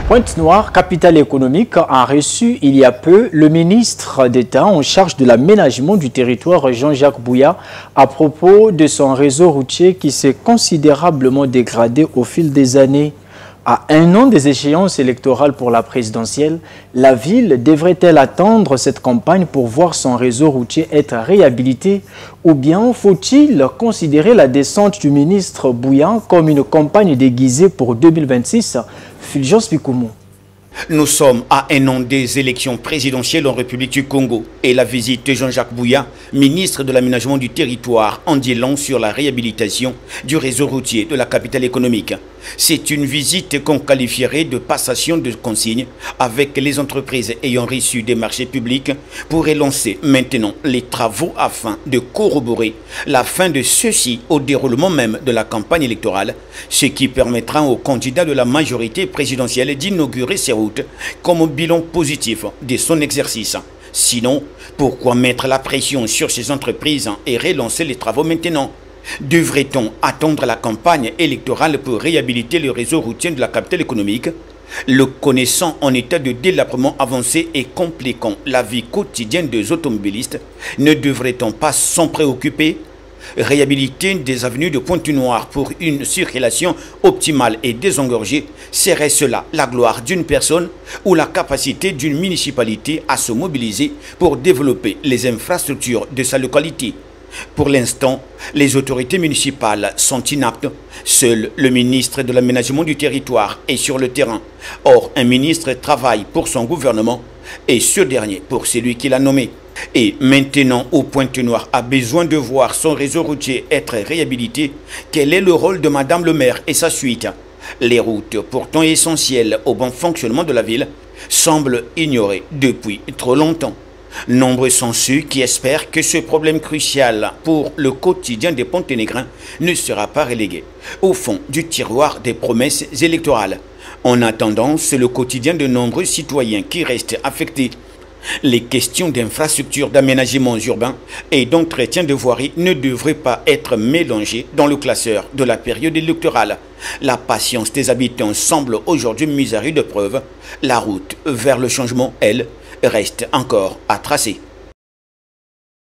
Pointe-Noire, capitale économique, a reçu il y a peu le ministre d'État en charge de l'aménagement du territoire Jean-Jacques Bouya à propos de son réseau routier qui s'est considérablement dégradé au fil des années. À un an des échéances électorales pour la présidentielle, la ville devrait-elle attendre cette campagne pour voir son réseau routier être réhabilité ou bien faut-il considérer la descente du ministre Bouya comme une campagne déguisée pour 2026? Fulgence Bikoumou. Nous sommes à un an des élections présidentielles en République du Congo et la visite de Jean-Jacques Bouya, ministre de l'aménagement du territoire, en dit long sur la réhabilitation du réseau routier de la capitale économique. C'est une visite qu'on qualifierait de passation de consignes avec les entreprises ayant reçu des marchés publics pour relancer maintenant les travaux afin de corroborer la fin de ceux-ci au déroulement même de la campagne électorale, ce qui permettra aux candidats de la majorité présidentielle d'inaugurer ces routes comme bilan positif de son exercice. Sinon, pourquoi mettre la pression sur ces entreprises et relancer les travaux maintenant? Devrait-on attendre la campagne électorale pour réhabiliter le réseau routier de la capitale économique? Le connaissant en état de délabrement avancé et compliquant la vie quotidienne des automobilistes, ne devrait-on pas s'en préoccuper? Réhabiliter des avenues de Pointe-Noire pour une circulation optimale et désengorgée, serait cela la gloire d'une personne ou la capacité d'une municipalité à se mobiliser pour développer les infrastructures de sa localité? Pour l'instant, les autorités municipales sont inaptes. Seul le ministre de l'aménagement du territoire est sur le terrain. Or, un ministre travaille pour son gouvernement et ce dernier pour celui qui l'a nommé. Et maintenant, où Pointe-Noire a besoin de voir son réseau routier être réhabilité, quel est le rôle de Madame le maire et sa suite? Les routes, pourtant essentielles au bon fonctionnement de la ville, semblent ignorées depuis trop longtemps. Nombreux sont ceux qui espèrent que ce problème crucial pour le quotidien des Ponténégrins ne sera pas relégué au fond du tiroir des promesses électorales. En attendant, c'est le quotidien de nombreux citoyens qui restent affectés. Les questions d'infrastructures, d'aménagement urbain et d'entretien de voirie ne devraient pas être mélangées dans le classeur de la période électorale. La patience des habitants semble aujourd'hui mise à rude épreuve. La route vers le changement, elle, reste encore à tracer.